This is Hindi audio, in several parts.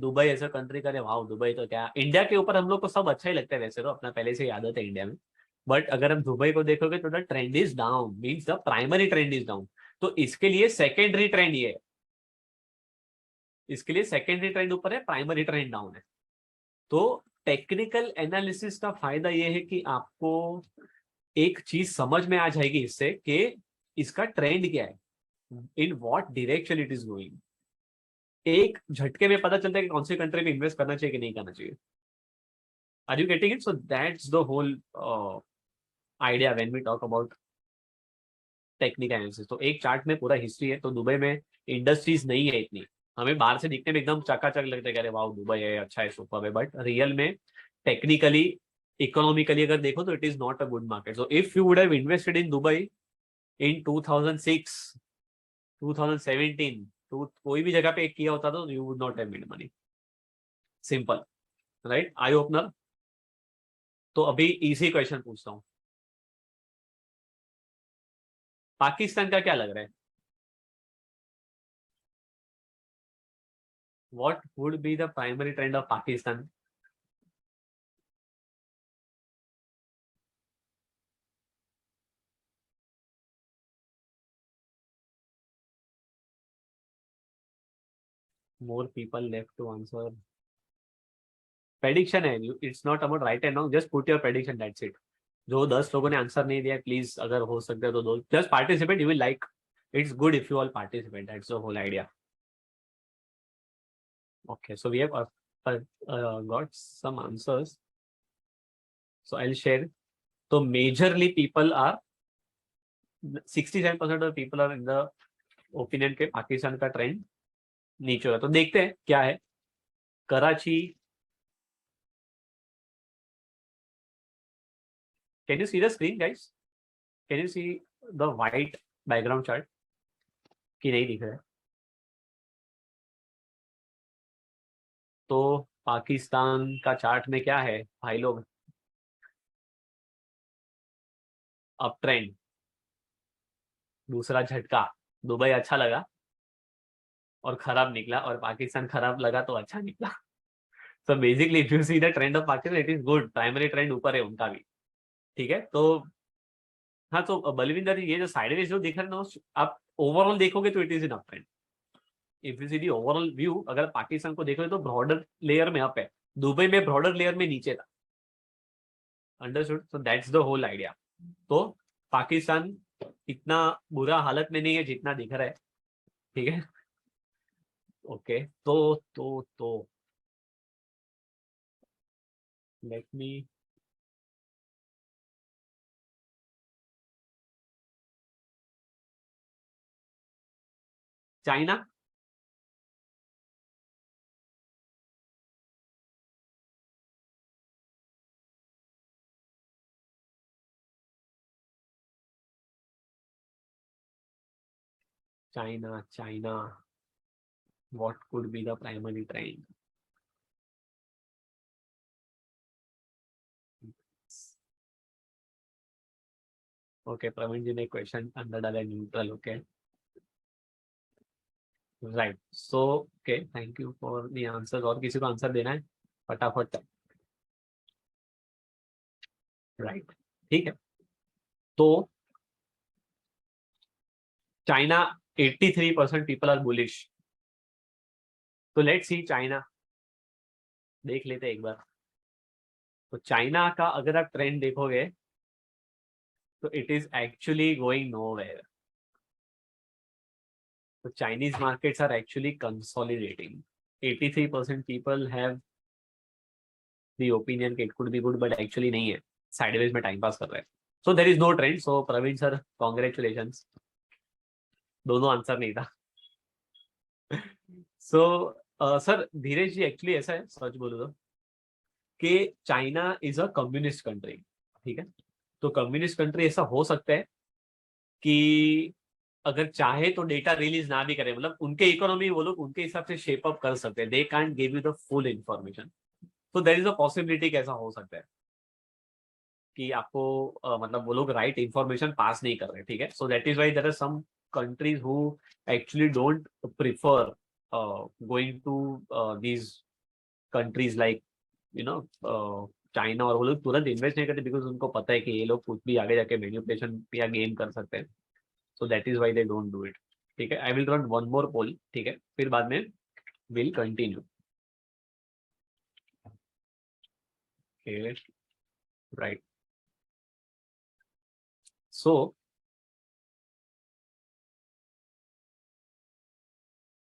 दुबई ऐसा कंट्री करे, वाह दुबई तो क्या, इंडिया के ऊपर हम लोग को सब अच्छा ही लगता है वैसे तो, अपना पहले से ही आदत है इंडिया में। बट अगर हम दुबई को देखोगे तो the trend is down, means the primary trend is down. तो इसके लिए सेकेंडरी ट्रेंड ये है, इसके लिए सेकेंडरी ट्रेंड ऊपर है, प्राइमरी ट्रेंड डाउन है। तो टेक्निकल एनालिसिस का फायदा ये है कि आपको एक चीज समझ में आ जाएगी इससे कि इसका ट्रेंड क्या है, in what direction it is going. एक झटके में पता चलता है कि कौन सी कंट्री में इन्वेस्ट करना चाहिए कि नहीं करना चाहिए। Are you getting it? So that's the whole idea when we talk about technical analysis. तो एक चार्ट में पूरा हिस्ट्री है। तो दुबई में इंडस्ट्रीज नहीं है इतनी, हमें बाहर से दिखने में एकदम चकाचक लगता है कि अरे वाह दुबई है, अच्छा है, सुपर है, बट रियल में टेक्निकली इकोनॉमिकली अगर देखो तो it is not a good market. So if you would have invested in Dubai in 2006 2017, तो कोई भी जगह पे किया होता तो you would not have made money, simple, right? Eye opener. तो अभी इजी क्वेश्चन पूछता हूँ, पाकिस्तान का क्या लग रहा है? What would be the primary trend of Pakistan? More people left to answer. Prediction है, it's not about right and wrong, just put your prediction, that's it. जो 10 लोगों ने आंसर नहीं दिया प्लीज अगर हो सकता है तो दो, just participate, you will like, it's good if you all participate, that's the whole idea. Okay, so we have got some answers, so I'll share. So majorly people are 67% of people are in the opinion के पाकिस्तान का ट्रेंड नीचे होगा। तो देखते हैं क्या है। Karachi, can you see the screen guys? Can you see the white background chart? कि नहीं दिख रहा है? तो पाकिस्तान का चार्ट में क्या है भाई लोग? अप ट्रेंड, दूसरा झटका, दुबई अच्छा लगा और खराब निकला, और पाकिस्तान खराब लगा तो अच्छा निकला। So basically if you see the trend of Pakistan it is good, primary trend ऊपर है उनका भी, ठीक है। तो हाँ, तो बलविंदर ये जो साइडवेज जो दिख रहा है ना, आप ओवरऑल देखोगे तो it is in up trend. If you see the overall view, अगर पाकिस्तान को देखोगे तो ब्रॉडर लेयर में अप है, दुबई में ब्रॉडर लेयर में नीचे था। Understood? So that's the whole idea. तो पाकिस्तान इतना बुरा हालत में नहीं है जितना दिख रहा है, ठीक है। ओके, तो let me, China, China, China, what could be the primary trend? Okay, Praveen ji ने क्वेश्चन अंदर डाला neutral, okay, right. So okay, thank you for the answer. और किसी को आंसर देना है फटाफट? राइट, ठीक है। तो चाइना, 83% पीपल आर बुलिश। तो लेट्स सी चाइना, देख लेते एक बार। तो चाइना का अगर आप ट्रेंड देखोगे तो it is actually going nowhere. तो Chinese markets are actually consolidating. 83% people have the opinion it could be good, but actually नहीं है, साइडवेज में टाइम पास कर रहे हैं। So there is no trend. So Praveen sir, congratulation, दोनों आंसर नहीं था। So sir Dheeresh ji, actually ऐसा है, सच बोलो तो, कि China is a communist country, ठीक है। तो कम्युनिस्ट कंट्री ऐसा हो सकता है कि अगर चाहे तो डेटा रिलीज ना भी करे, मतलब उनके इकोनॉमी वो लोग उनके हिसाब से शेप अप कर सकते हैं, they can't give you the full information. तो देयर इज अ पॉसिबिलिटी कि ऐसा हो सकता है कि आपको मतलब वो लोग राइट इंफॉर्मेशन पास नहीं कर रहे, ठीक है। So that is why there are some countries who actually don't prefer going to these countries like China, और वो लोग तुरंत इन्वेस्ट नहीं करते बिकॉज उनको पता है कि ये लोग कुछ भी आगे जाके मैन्युपुलेशन या गेम कर सकते हैं. So that is why they don't do it. ठीक है, I will run one more poll. ठीक है, फिर बाद में will continue. Right. So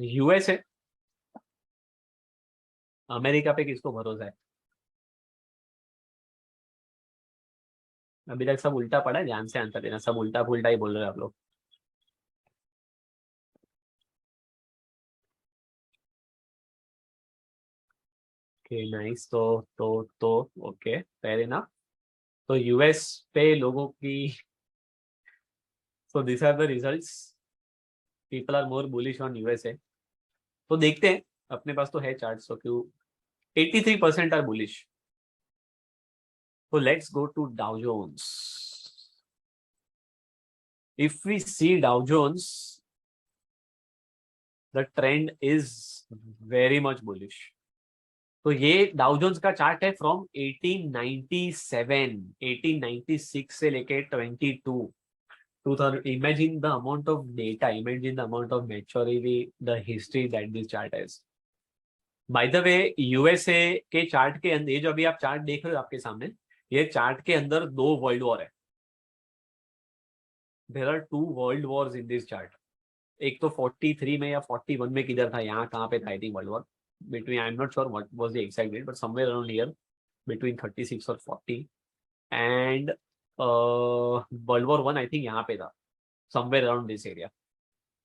USA, America पे किसको भरोसा है? अभी तक सब उल्टा पड़ा है, ध्यान से आंसर देना. सब उल्टा पुल्टा ही बोल रहे हो आप लोग. Okay nice. तो ओके, फेयर इनफ. तो यूएस पे लोगों की, so this are the results. People are more bullish on USA. तो देखते हैं, अपने पास तो है चार्ट. सो क्यों 83% आर बुलिश. तो let's go to Dow Jones. If we see Dow Jones, the trend is very much bullish. तो ये डाउ जोन्स का चार्ट है फ्रॉम 1897, 1896 से लेके 22 2000. Imagine the amount of data, imagine the amount of maturity, the history that this chart has. Bye the way, USA के चार्ट के अंदर, ये जो अभी आप चार्ट देख रहे हो आपके सामने, ये चार्ट के अंदर 2 वर्ल्ड वॉर है. There are 2 world wars in this chart. एक तो 43 में या 41 में किधर था, यहाँ कहाँ पे था I think world war between, I am not sure what was the exact date, but somewhere around here between 36 और 40. And world war 1 I think यहाँ पे था, somewhere around this area.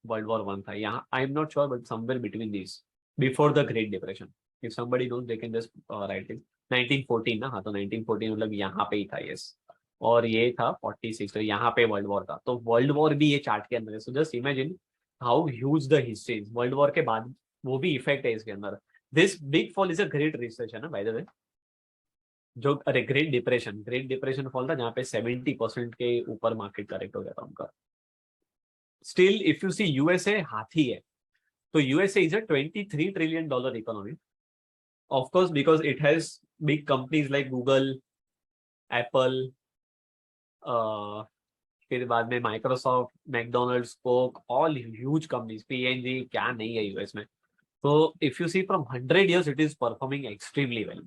World war 1 था यहाँ, I am not sure, but somewhere between this, before the great depression. If somebody knows they can just write it. 1914 ना, हाँ, तो 1914 मतलब यहाँ पे ही था. यस. और ये था 46, तो यहाँ पे वर्ल्ड वॉर था. तो वर्ल्ड वॉर भी ये चार्ट के अंदर है. So just imagine how huge the history. World war के बाद वो भी इफेक्ट है इसके अंदर. This big fall is a great recession है बाय द वे. जो, अरे ग्रेट डिप्रेशन फॉल था जहाँ पे 70% के ऊपर मार्केट करेक्ट हो गया था उनका. Still if you see USA हाथी है. तो USA is a $23 trillion economy. Of course because it has big companies like Google, Apple, फिर बाद में Microsoft, McDonald's, Coke, all huge companies, PNG, क्या नहीं है यूएस में. तो if you see from 100 years it is performing extremely well.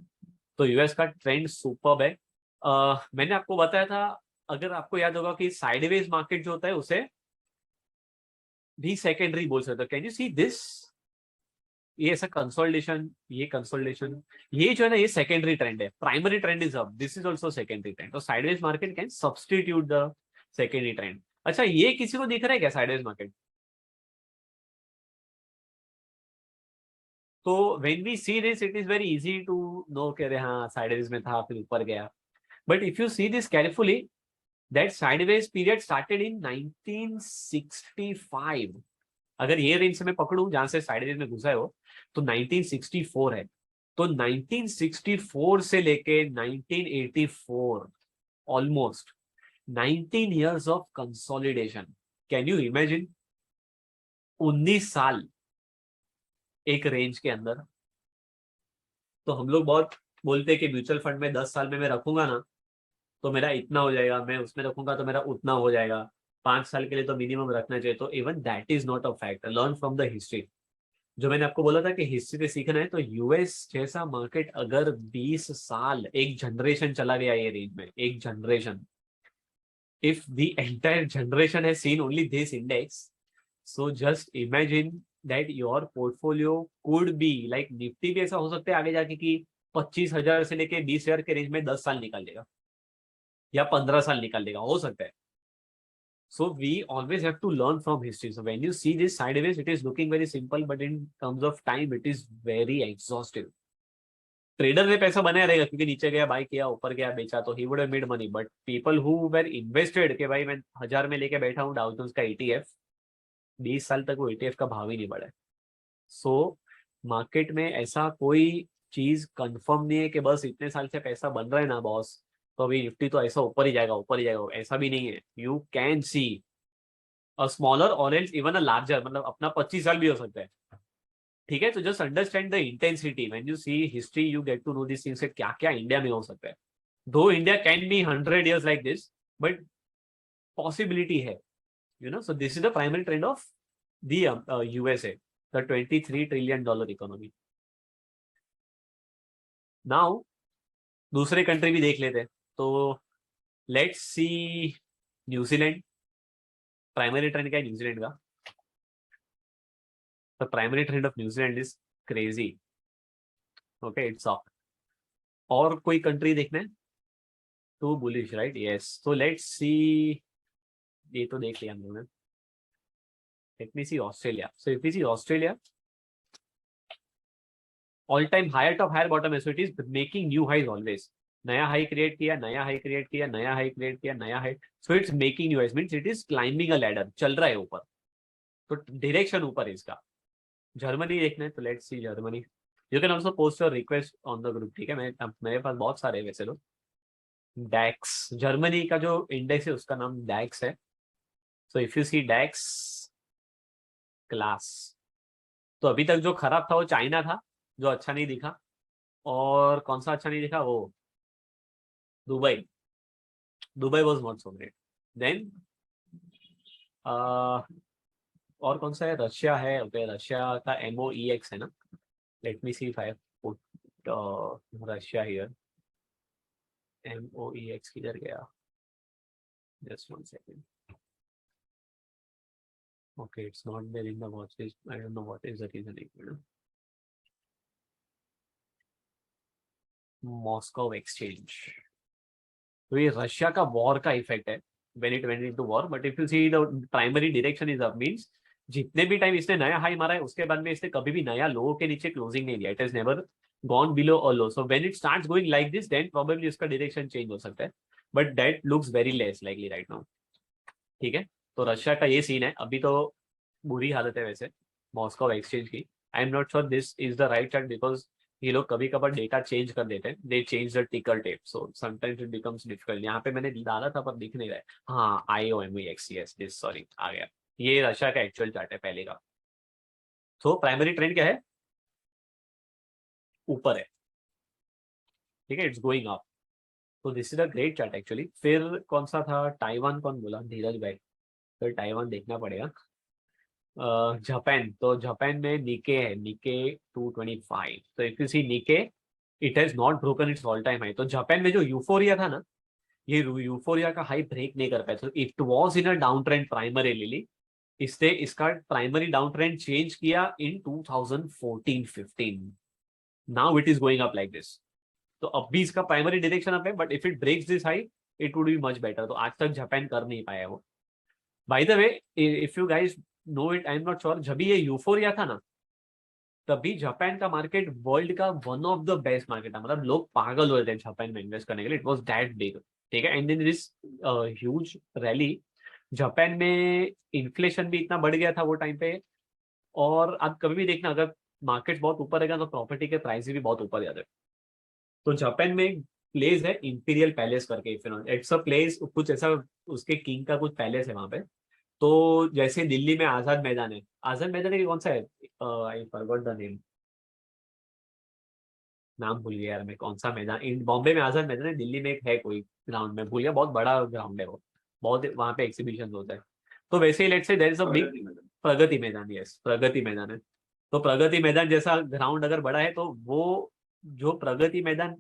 तो यूएस का ट्रेंड सुपर्ब है. मैंने आपको बताया था, अगर आपको याद होगा कि साइडवेज मार्केट जो होता है उसे भी सेकेंडरी बोल सकते हो. Can you see this? ये ऐसा कंसोलिडेशन, ये कंसोलिडेशन, ये जो है ना, ये सेकेंडरी ट्रेंड है. Primary trend is up, this is also secondary trend. तो sideways market can substitute the secondary trend. अच्छा, ये किसी को दिख रहा है क्या साइडवेज मार्केट? तो when we see this it is very easy to know कि अरे हाँ साइडवेज में था फिर ऊपर गया. But if you see this carefully, that sideways period started in 1965. अगर ये रेंज से मैं पकड़ूं जहां से साइडवेज में घुसा है वो, तो 1964 है. तो 1964 से लेके 1984, almost 19 years of consolidation. Can you imagine? 19 साल एक रेंज के अंदर. तो हम लोग बहुत बोलते हैं कि म्यूचुअल फंड में 10 साल में मैं रखूंगा ना तो मेरा इतना हो जाएगा, मैं उसमें रखूंगा तो मेरा उतना हो जाएगा, 5 साल के लिए तो मिनिमम रखना चाहिए. तो even that is not a fact. Learn from the history. जो मैंने आपको बोला था कि हिस्ट्री से सीखना है, तो यूएस जैसा मार्केट अगर 20 साल, एक जनरेशन चला गया ये रेंज में, एक generation, if the entire generation has seen only this index, so just imagine that your portfolio could be like Nifty भी ऐसा हो सकता है आगे जाके कि 25,000 से लेके 20,000 के रेंज में 10 साल निकाल लेगा या 15 साल निकाल लेगा, हो सकता है. So we always have to learn from history. So when you see this sideways, it is looking very simple, but in terms of time, it is very exhaustive. Trader ने पैसा बनाया रहेगा क्योंकि नीचे गया बाय किया, ऊपर गया बेचा, तो he would have made money. But people who were invested कि भाई मैं 1000 में लेके बैठा हूँ डाउ जोन्स का ईटीएफ, 20 साल तक वो ईटीएफ का भाव ही नहीं बढ़ा है. सो मार्केट में ऐसा कोई चीज कंफर्म नहीं है कि बस इतने साल से पैसा बन रहा है ना बॉस, तो अभी निफ्टी तो ऐसा ऊपर ही जाएगा, ऊपर ही जाएगा, ऐसा भी नहीं है. You can see a smaller और एल्स इवन अ लार्जर, मतलब अपना 25 साल भी हो सकता है. ठीक है, तो just understand the intensity when you see history, you get to know this things, क्या क्या इंडिया में हो सकता है. Though India can be 100 years like this, but possibility है, you know. So this is the primary trend of the USA, the $23 trillion economy. Now दूसरे कंट्री भी देख लेते हैं. तो let's see New Zealand. Primary trend क्या है न्यूजीलैंड का? The primary trend of New Zealand is crazy. Okay, it's up. और कोई कंट्री देखना है तो बुलिश, राइट? यस. तो लेट्स सी, ये तो देख लिया हम लोगों ने. Let me see Australia. So if we see Australia, all time higher top higher bottom है, so it is making new highs always. नया हाई क्रिएट किया, नया हाई क्रिएट किया, नया हाई क्रिएट किया, नया high. So it's making new highs, means it is climbing a ladder, चल रहा है ऊपर. तो डायरेक्शन ऊपर है इसका. जर्मनी देखना है तो let's see Germany. You can also post your request on the group. ठीक है, मैं मेरे पास बहुत सारे वैसे लोग. डैक्स, जर्मनी का जो इंडेक्स है उसका नाम डैक्स है. So if you see DAX class, तो अभी तक जो खराब था वो चाइना था, जो अच्छा नहीं दिखा. और कौन सा अच्छा नहीं दिखा? वो Dubai. Dubai was not so great. Then और कौन सा है? रशिया है. ओके, रशिया का MOEX है ना. Late me see if I put Russia here. MOEX किधर गया? Just one second. Okay, it's not there in the watch list. I don't know what is the reason. Moscow exchange. तो ये रशिया का वॉर का इफेक्ट है, when it went into war. But if you see the primary direction is up, means जितने भी टाइम इसने नया हाई मारा है उसके बाद में इसने कभी भी नया लो के नीचे क्लोजिंग नहीं दिया. It has never gone below a low. So when it starts going like this, then probably इसका डायरेक्शन चेंज हो सकता है, but that looks very less likely right now. ठीक है, तो रशिया का ये सीन है. अभी तो बुरी हालत है वैसे मॉस्को एक्सचेंज की. आई am not sure this is the right chart, because ये लोग कभी कभार डेटा चेंज कर देते हैं. दे चेंज द टिकर tape, so sometimes it becomes difficult. यहाँ पे मैंने डाला था पर दिख नहीं रहा है. हाँ, IOMEX, दिस, सॉरी, आ गया. ये रशिया का एक्चुअल चार्ट है पहले का. तो प्राइमरी ट्रेंड क्या है? ऊपर है. ठीक है, इट्स गोइंग अप. तो this is a great chart actually. फिर कौन सा था? ताइवान. कौन बोला? धीरज भाई. फिर ताइवान देखना पड़ेगा. जापान. तो जापान में निके है, निके 225. तो इफ यू सी निके, it has not broken it's all time high. तो जापान में जो यूफोरिया था ना, ये यूफोरिया का हाई ब्रेक नहीं कर पाया. तो it was in a down trend primarily. इसने इसका प्राइमरी डाउन ट्रेंड चेंज किया in 2014-15. Now it is going up like this. तो अब भी इसका प्राइमरी डायरेक्शन अप है, but if it breaks this high, it would be much better. तो आज तक जापान कर नहीं पाया वो. By the way, if you guys know it, I am not sure, जब भी ये यूफोरिया था ना, तभी जापान का मार्केट वर्ल्ड का one of the best market था. मतलब लोग पागल हो रहे थे जापान में इन्वेस्ट करने के लिए. It was that big. ठीक है, and then this huge rally. Japan में इन्फ्लेशन भी इतना बढ़ गया था वो टाइम पे. और आप कभी भी देखना, अगर मार्केट बहुत ऊपर रहेगा तो प्रॉपर्टी के प्राइस भी बहुत ऊपर जाते हैं. तो जापान में एक प्लेस है इंपीरियल पैलेस करके. इट्स अ प्लेस, कुछ ऐसा, उसके किंग का कुछ पैलेस है वहां पे. तो जैसे दिल्ली में आजाद मैदान है. आजाद मैदान है कि कौन सा है? I forgot the name. नाम भूल गया यार मैं, कौन सा मैदान. इन बॉम्बे में आजाद मैदान है, दिल्ली में एक है कोई ग्राउंड में, भूल गया. बहुत बड़ा ग्राउंड है वो. बहुत वहां पे एग्जीबिशन होता है. तो वैसे ही let's say there is a big Pragati Maidan. Yes, Pragati Maidan है. तो प्रगति मैदान जैसा ग्राउंड अगर बड़ा है, तो वो जो प्रगति मैदान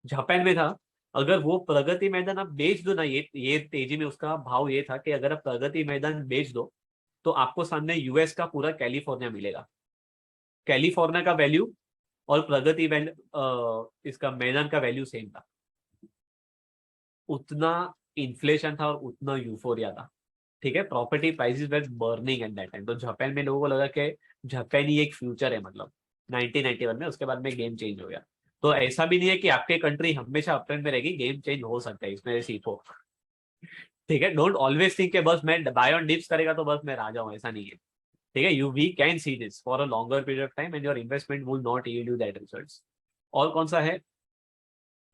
जापान में था, अगर वो प्रगति मैदान आप बेच दो ना, ये तेजी में उसका भाव ये था कि अगर आप प्रगति मैदान बेच दो तो आपको सामने यूएस का पूरा कैलिफोर्निया मिलेगा. कैलिफोर्निया का वैल्यू और प्रगति इसका मैदान का वैल्यू सेम था. उतना इन्फ्लेशन था और उतना यूफोरिया था. ठीक है, property prices were burning at that time. तो जापान में लोगों को लगा कि जापान ही एक फ्यूचर है, मतलब 1991 में. उसके बाद में गेम चेंज हो गया. तो ऐसा भी नहीं है कि आपकी कंट्री हमेशा अपट्रेंड में रहेगी. गेम चेंज हो सकता है, इसमें सीखो. ठीक है, डोंट ऑलवेज थिंक कि बस मैं बाय ऑन डिप्स करेगा तो बस मैं राजा हूँ, ऐसा नहीं है. ठीक है, you we can see this for a longer period of time and your investment will not yield you that results. और कौन सा है?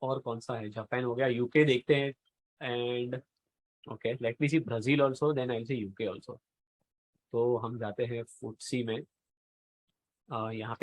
और कौन सा है? जापान हो गया. यूके देखते हैं. And okay, let me see Brazil also, then I see UK also. तो हम जाते हैं फुटसी में. यहाँ